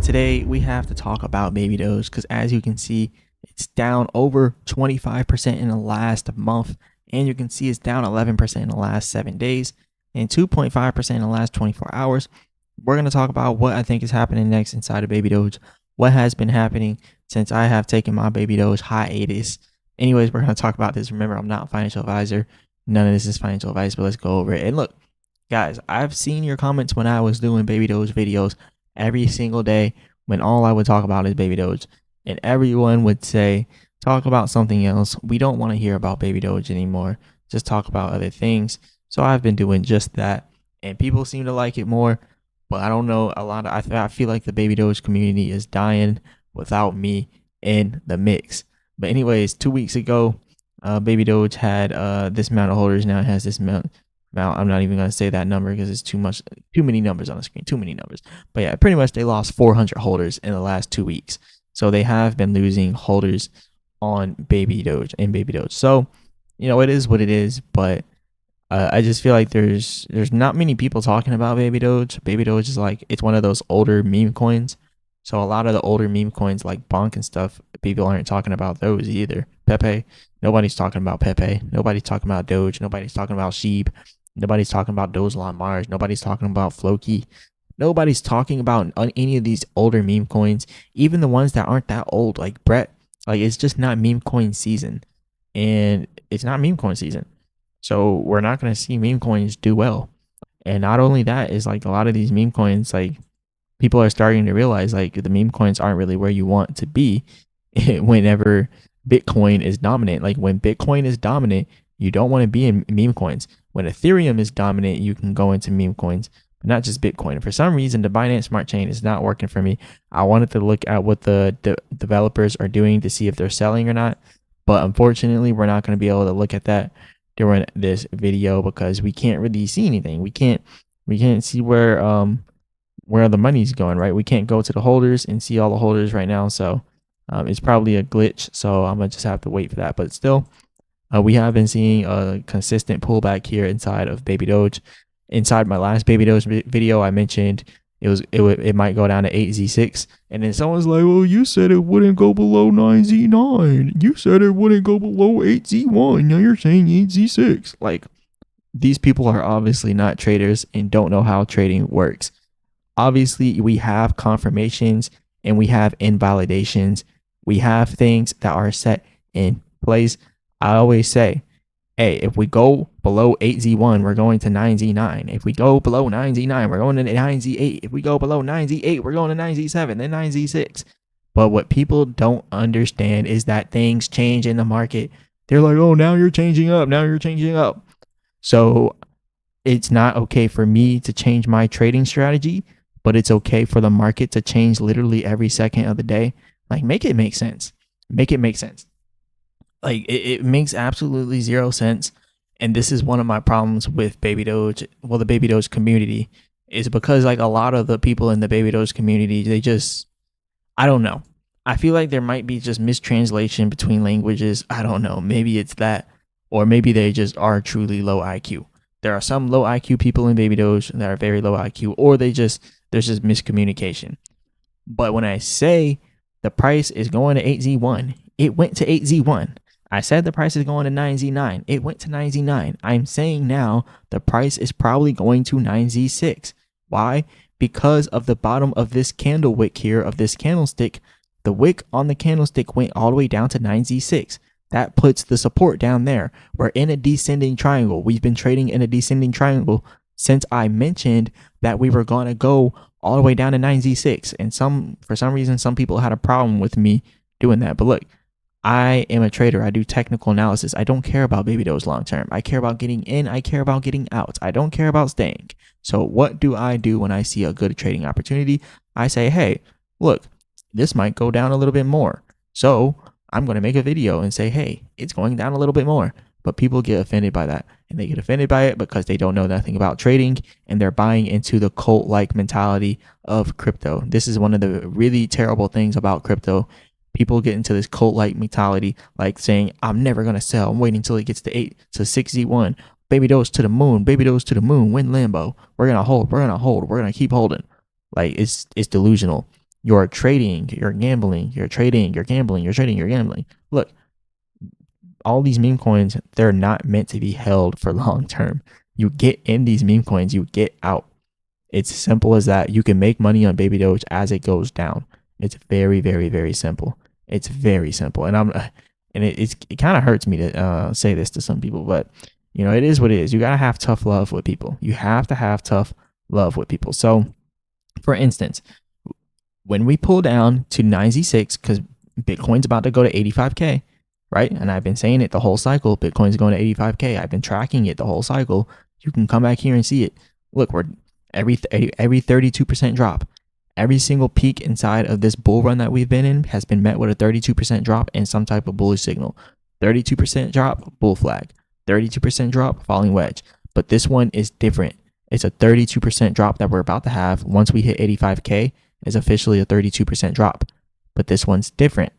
Today we have to talk about Baby Doge because, as you can see, it's down over 25% in the last month, and you can see it's down 11% in the last 7 days and 2.5% in the last 24 hours. We're going to talk about what I think is happening next inside of Baby Doge, what has been happening since I have taken my Baby Doge hiatus. Anyways, we're going to talk about this. Remember, I'm not a financial advisor. None of this is financial advice, but let's go over it. And look, guys, I've seen your comments when I was doing Baby Doge videos every single day when all I would talk about is Baby Doge. And everyone would say, talk about something else. We don't want to hear about Baby Doge anymore. Just talk about other things. So I've been doing just that. And people seem to like it more. But I don't know. I feel like the Baby Doge community is dying without me in the mix. But anyways, 2 weeks ago, Baby Doge had this amount of holders. Now it has this amount. I'm not even going to say that number because it's too many numbers on the screen, too many numbers. But yeah, pretty much they lost 400 holders in the last 2 weeks. So they have been losing holders on Baby Doge and Baby Doge. So, it is what it is. But I just feel like there's not many people talking about Baby Doge. Baby Doge is like, it's one of those older meme coins. So a lot of the older meme coins like Bonk and stuff, people aren't talking about those either. Pepe, nobody's talking about Pepe. Nobody's talking about Doge. Nobody's talking about Sheep. Nobody's talking about Dozelon Mars. Nobody's talking about Floki. Nobody's talking about any of these older meme coins, even the ones that aren't that old, like Brett. Like, it's just not meme coin season. And it's not meme coin season. So we're not going to see meme coins do well. And not only that, is like a lot of these meme coins, like people are starting to realize like the meme coins aren't really where you want to be whenever Bitcoin is dominant. Like when Bitcoin is dominant, you don't want to be in meme coins. When Ethereum is dominant, you can go into meme coins, but not just Bitcoin. For some reason, the Binance Smart Chain is not working for me. I wanted to look at what the developers are doing to see if they're selling or not. But unfortunately, we're not going to be able to look at that during this video because we can't really see anything. We can't see where the money's going, right? We can't go to the holders and see all the holders right now. So it's probably a glitch. So I'm going to just have to wait for that. But still, we have been seeing a consistent pullback here inside of Baby Doge. Inside my last Baby Doge video, I mentioned it might go down to 8Z6. And then someone's like, well, you said it wouldn't go below 9Z9. You said it wouldn't go below 8Z1. Now you're saying 8Z6. Like, these people are obviously not traders and don't know how trading works. Obviously, we have confirmations and we have invalidations. We have things that are set in place. I always say, hey, if we go below 8Z1, we're going to 9Z9. If we go below 9Z9, we're going to 9Z8. If we go below 9Z8, we're going to 9Z7, then 9Z6. But what people don't understand is that things change in the market. They're like, oh, now you're changing up. Now you're changing up. So it's not okay for me to change my trading strategy, but it's okay for the market to change literally every second of the day. Like, make it make sense. Make it make sense. Like, it makes absolutely zero sense. And this is one of my problems with Baby Doge. Well, the Baby Doge community is because like a lot of the people in the Baby Doge community, they just, I don't know. I feel like there might be just mistranslation between languages. I don't know. Maybe it's that, or maybe they just are truly low IQ. There are some low IQ people in Baby Doge that are very low IQ, or there's just miscommunication. But when I say the price is going to 8Z1, it went to 8Z1. I said the price is going to 9Z9. It went to 9Z9. I'm saying now the price is probably going to 9Z6. Why? Because of the bottom of this candle wick here, of this candlestick, the wick on the candlestick went all the way down to 9Z6. That puts the support down there. We're in a descending triangle. We've been trading in a descending triangle since I mentioned that we were going to go all the way down to 9Z6. And for some reason, some people had a problem with me doing that. But look, I am a trader. I do technical analysis. I don't care about Baby Doge long term. I care about getting in. I care about getting out. I don't care about staying. So what do I do when I see a good trading opportunity? I say, hey, look, this might go down a little bit more. So I'm going to make a video and say, hey, it's going down a little bit more. But people get offended by that. And they get offended by it because they don't know nothing about trading and they're buying into the cult-like mentality of crypto. This is one of the really terrible things about crypto. People get into this cult-like mentality, like saying, I'm never going to sell. I'm waiting until it gets to 6Z1. Baby Doge to the moon. Baby Doge to the moon. Win Lambo. We're going to hold. We're going to hold. We're going to keep holding. Like, it's delusional. You're trading, you're gambling, you're trading, you're gambling, you're trading, you're gambling. Look, all these meme coins, they're not meant to be held for long term. You get in these meme coins, you get out. It's simple as that. You can make money on Baby Doge as it goes down. It's very, very, very simple. It's very simple. It kind of hurts me to say this to some people, but it is what it is. You gotta have tough love with people. You have to have tough love with people. So, for instance, when we pull down to 96, because Bitcoin's about to go to 85K, right? And I've been saying it the whole cycle. Bitcoin's going to 85K. I've been tracking it the whole cycle. You can come back here and see it. Look, we're every 32% drop. Every single peak inside of this bull run that we've been in has been met with a 32% drop and some type of bullish signal. 32% drop, bull flag. 32% drop, falling wedge. But this one is different. It's a 32% drop that we're about to have. Once we hit 85K, is officially a 32% drop. But this one's different.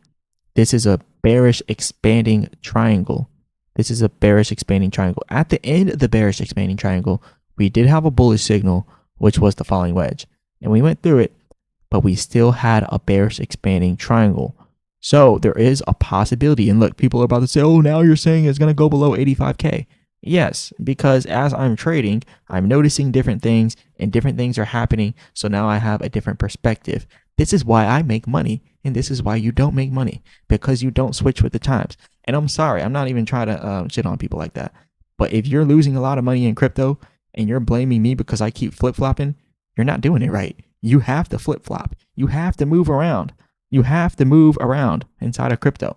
This is a bearish expanding triangle. This is a bearish expanding triangle. At the end of the bearish expanding triangle, we did have a bullish signal, which was the falling wedge. And we went through it, but we still had a bearish expanding triangle. So there is a possibility. And look, people are about to say, oh, now you're saying it's going to go below 85K. Yes, because as I'm trading, I'm noticing different things and different things are happening. So now I have a different perspective. This is why I make money. And this is why you don't make money, because you don't switch with the times. And I'm sorry, I'm not even trying to shit on people like that. But if you're losing a lot of money in crypto and you're blaming me because I keep flip-flopping, you're not doing it right. You have to flip-flop. You have to move around. You have to move around inside of crypto.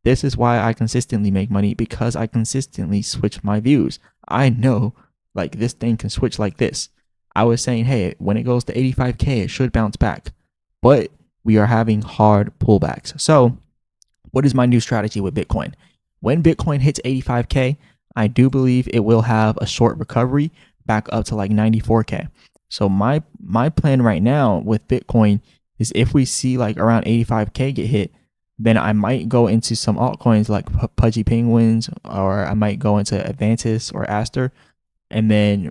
This is why I consistently make money, because I consistently switch my views. I know, like, this thing can switch like this. I was saying, hey, when it goes to 85K, it should bounce back. But we are having hard pullbacks. So what is my new strategy with Bitcoin? When Bitcoin hits 85K, I do believe it will have a short recovery back up to like 94K. So my plan right now with Bitcoin is, if we see like around 85K get hit, then I might go into some altcoins like Pudgy Penguins, or I might go into Advantis or Aster, and then,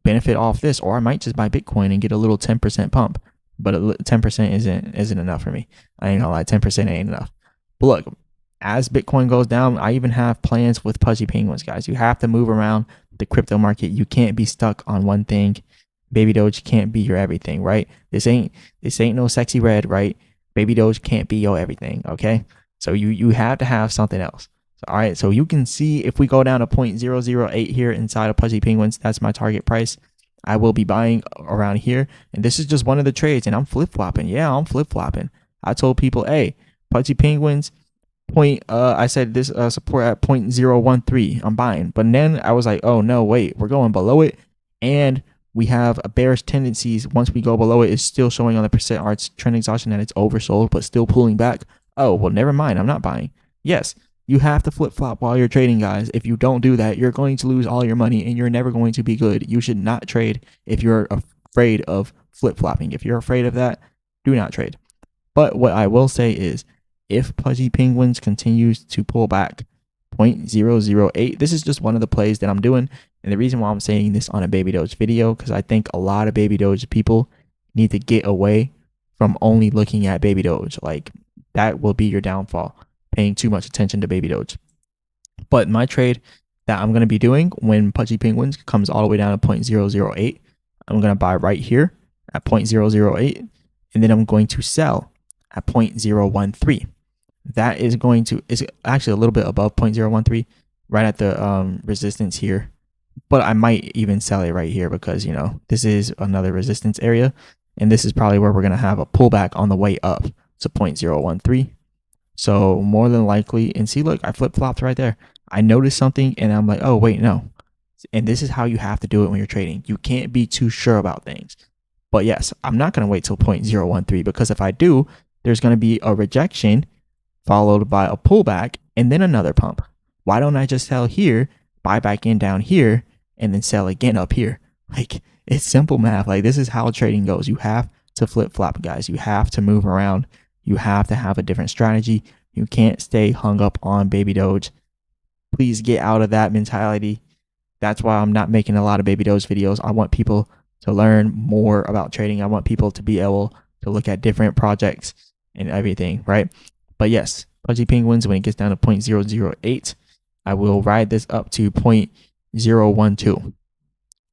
benefit off this. Or I might just buy Bitcoin and get a little 10% pump. But 10% isn't enough for me. I ain't gonna lie, 10% ain't enough. But look, as Bitcoin goes down, I even have plans with Pudgy Penguins, guys. You have to move around the crypto market. You can't be stuck on one thing. Baby Doge can't be your everything, right? This ain't no sexy red, right? Baby Doge can't be your everything, okay? So you have to have something else. So, all right, so you can see if we go down to 0.008 here inside of Pudgy Penguins, that's my target price. I will be buying around here, and this is just one of the trades, and I'm flip-flopping. Yeah, I'm flip-flopping. I told people, hey, Pudgy Penguins, I said this support at 0.013. I'm buying. But then I was like, oh, no, wait, we're going below it, and we have a bearish tendencies. Once we go below it, it's still showing on the percent arts trend exhaustion that it's oversold, but still pulling back. Oh, well, never mind. I'm not buying. Yes, you have to flip-flop while you're trading, guys. If you don't do that, you're going to lose all your money, and you're never going to be good. You should not trade if you're afraid of flip-flopping. If you're afraid of that, do not trade. But what I will say is, if Pudgy Penguins continues to pull back 0.008, this is just one of the plays that I'm doing. And the reason why I'm saying this on a Baby Doge video, because I think a lot of Baby Doge people need to get away from only looking at Baby Doge. Like, that will be your downfall, paying too much attention to Baby Doge. But my trade that I'm going to be doing when Pudgy Penguins comes all the way down to 0.008, I'm going to buy right here at 0.008, and then I'm going to sell at 0.013. That is actually a little bit above 0.013, right at the resistance here. But I might even sell it right here, because, this is another resistance area, and this is probably where we're going to have a pullback on the way up to 0.013. So more than likely, and see, look, I flip-flopped right there. I noticed something, and I'm like, oh, wait, no. And this is how you have to do it when you're trading. You can't be too sure about things. But yes, I'm not going to wait till 0.013, because if I do, there's going to be a rejection followed by a pullback and then another pump. Why don't I just sell here, buy back in down here, and then sell again up here? Like, it's simple math. Like, this is how trading goes. You have to flip-flop, guys. You have to move around. You have to have a different strategy. You can't stay hung up on Baby Doge. Please get out of that mentality. That's why I'm not making a lot of Baby Doge videos. I want people to learn more about trading. I want people to be able to look at different projects and everything, right? But yes, Pudgy Penguins, when it gets down to 0.008, I will ride this up to 0.012.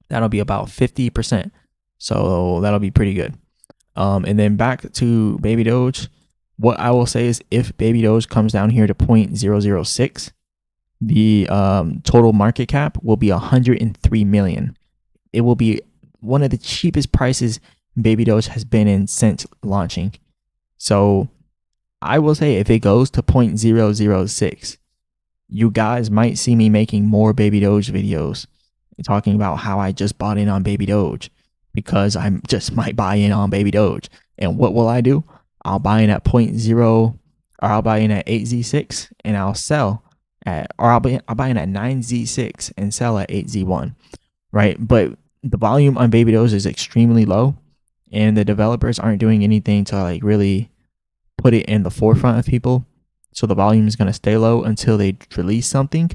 That'll be about 50%. So that'll be pretty good. And then back to Baby Doge. What I will say is if Baby Doge comes down here to 0.006, the total market cap will be 103 million. It will be one of the cheapest prices Baby Doge has been in since launching. So I will say if it goes to 0.006, you guys might see me making more Baby Doge videos talking about how I just bought in on Baby Doge, because I just might buy in on Baby Doge. And what will I do? I'll buy in at 0.0, or I'll buy in at 8Z6 and I'll sell at, or I'll buy in at 9Z6 and sell at 8Z1, right? But the volume on Baby Doge is extremely low, and the developers aren't doing anything to like really put it in the forefront of people. So the volume is going to stay low until they release something,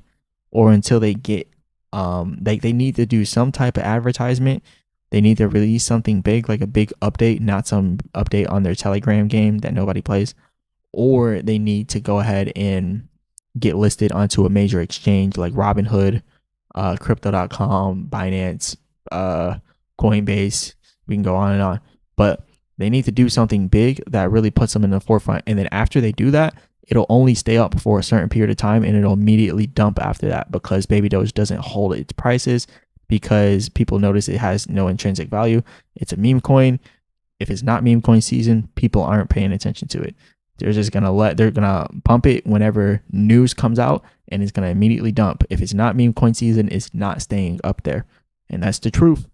or until they get they need to do some type of advertisement. They need to release something big, like a big update, not some update on their Telegram game that nobody plays. Or they need to go ahead and get listed onto a major exchange like Robinhood, Crypto.com, Binance, Coinbase. We can go on and on. But they need to do something big that really puts them in the forefront. And then after they do that, it'll only stay up for a certain period of time, and it'll immediately dump after that, because Baby Doge doesn't hold its prices, because people notice it has no intrinsic value. It's a meme coin. If it's not meme coin season, people aren't paying attention to it. They're just they're gonna pump it whenever news comes out, and it's gonna immediately dump. If it's not meme coin season, it's not staying up there, and that's the truth.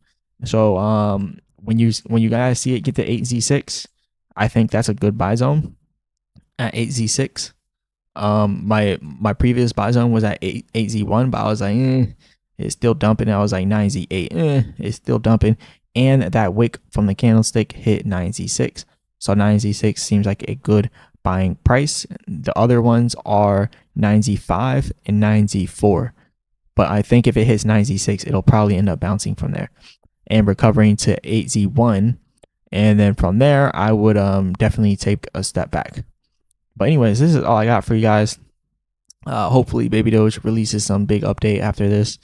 So when you guys see it get to 8Z6, I think that's a good buy zone at 8Z6. My previous buy zone was at 8Z1, but I was like, it's still dumping. I was like 9Z8, it's still dumping. And that wick from the candlestick hit 9Z6. So 9Z6 seems like a good buying price. The other ones are 9Z5 and 9Z4. But I think if it hits 9Z6, it'll probably end up bouncing from there and recovering to 8Z1. And then from there, I would definitely take a step back. But anyways, this is all I got for you guys. Hopefully Baby Doge releases some big update after this,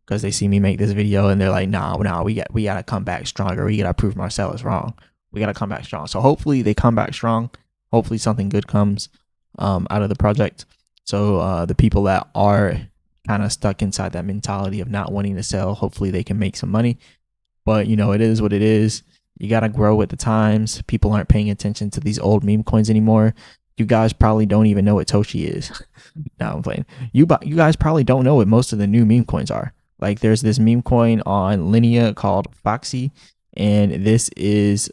because they see me make this video and they're like, nah, we gotta come back stronger. We gotta prove Marcellus wrong. We gotta come back strong. So hopefully they come back strong. Hopefully something good comes out of the project. So the people that are kind of stuck inside that mentality of not wanting to sell, hopefully they can make some money. But you know, it is what it is. You gotta grow with the times. People aren't paying attention to these old meme coins anymore. You guys probably don't even know what Toshi is. No, I'm playing. You guys probably don't know what most of the new meme coins are. Like there's this meme coin on Linea called Foxy, and this is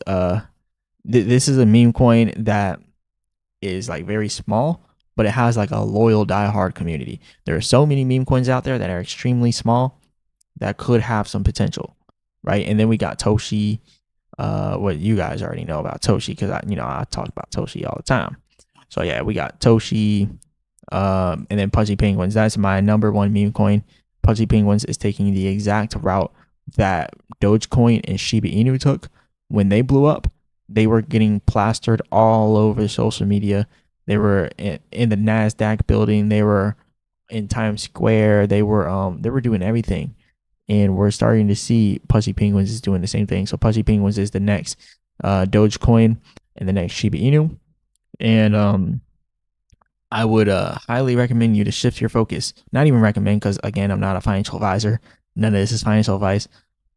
this is a meme coin that is like very small, but it has like a loyal diehard community. There are so many meme coins out there that are extremely small that could have some potential, right? And then we got Toshi. What you guys already know about Toshi, because I talk about Toshi all the time. So yeah, we got Toshi, and then Pudgy Penguins. That's my number one meme coin. Pudgy Penguins is taking the exact route that Dogecoin and Shiba Inu took. When they blew up, they were getting plastered all over social media. They were in the NASDAQ building. They were in Times Square. They were doing everything. And we're starting to see Pudgy Penguins is doing the same thing. So Pudgy Penguins is the next Dogecoin and the next Shiba Inu. And I would highly recommend you to shift your focus. Not even recommend, because again, I'm not a financial advisor. None of this is financial advice.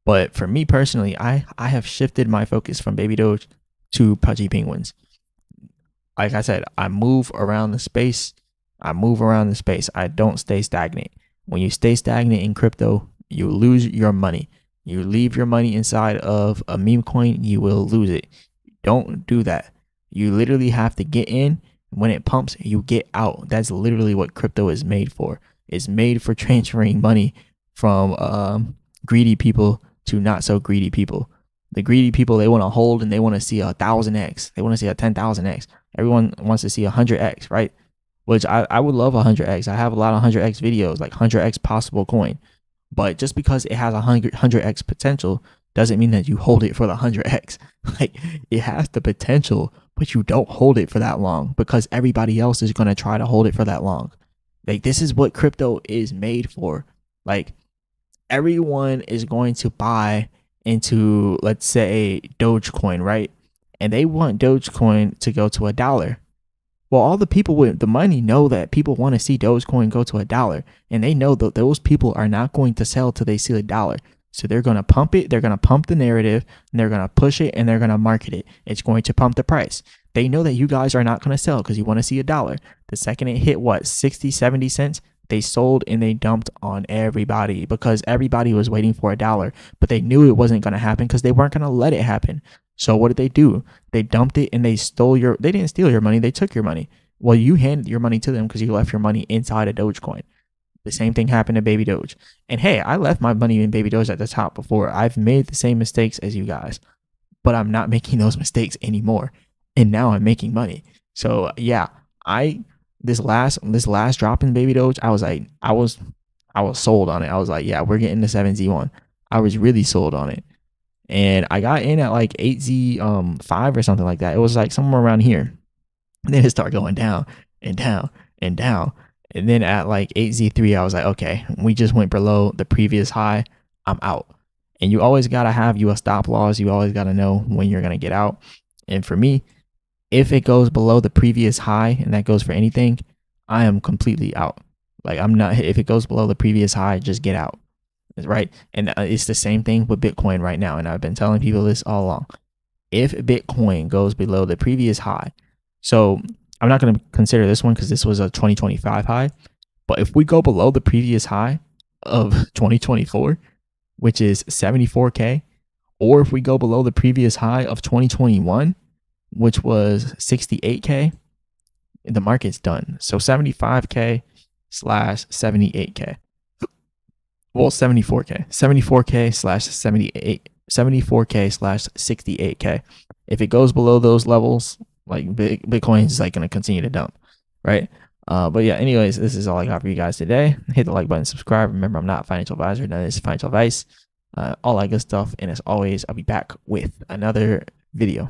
But for me personally, I have shifted my focus from Baby Doge to Pudgy Penguins. Like I said, I move around the space. I don't stay stagnant. When you stay stagnant in crypto, you lose your money. You leave your money inside of a meme coin, you will lose it. Don't do that. You literally have to get in. When it pumps, you get out. That's literally what crypto is made for. It's made for transferring money from greedy people to not so greedy people. The greedy people, they want to hold and they want to see 1,000x. They want to see a 10,000x. Everyone wants to see 100x, right? Which I would love 100x. I have a lot of 100x videos, like 100x possible coin. But just because it has 100x potential doesn't mean that you hold it for the 100x. Like, it has the potential, but you don't hold it for that long because everybody else is going to try to hold it for that long. Like, this is what crypto is made for. Like, everyone is going to buy into, let's say, Dogecoin, right? And they want Dogecoin to go to $1. Well, all the people with the money know that people want to see Dogecoin go to $1, and they know that those people are not going to sell till they see $1. So they're going to pump it. They're going to pump the narrative, and they're going to push it, and they're going to market it. It's going to pump the price. They know that you guys are not going to sell because you want to see $1. The second it hit 60, 70 cents, they sold and they dumped on everybody because everybody was waiting for $1, but they knew it wasn't going to happen because they weren't going to let it happen. So what did they do? They dumped it and they didn't steal your money. They took your money. Well, you handed your money to them because you left your money inside a Dogecoin. The same thing happened to Baby Doge. And hey, I left my money in Baby Doge at the top before. I've made the same mistakes as you guys, but I'm not making those mistakes anymore. And now I'm making money. So yeah, this last drop in Baby Doge, I was sold on it. I was like, yeah, we're getting the 7Z1. I was really sold on it. And I got in at like 8Z5 or something like that. It was like somewhere around here. And then it started going down and down and down. And then at like 8Z3, I was like, okay, we just went below the previous high. I'm out. And you always got to have US stop loss. You always got to know when you're going to get out. And for me, if it goes below the previous high, and that goes for anything, I am completely out. Like, I'm not, if it goes below the previous high, just get out. Right. And it's the same thing with Bitcoin right now. And I've been telling people this all along. If Bitcoin goes below the previous high, so I'm not going to consider this one because this was a 2025 high. But if we go below the previous high of 2024, which is 74K, or if we go below the previous high of 2021, which was 68K, the market's done. So 75K slash 78K. Well, 74K slash 74K slash 68K. If it goes below those levels, like Bitcoin is like going to continue to dump, right? But yeah, anyways, this is all I got for you guys today. Hit the like button, subscribe. Remember, I'm not a financial advisor. None of this is financial advice. All that good stuff. And as always, I'll be back with another video.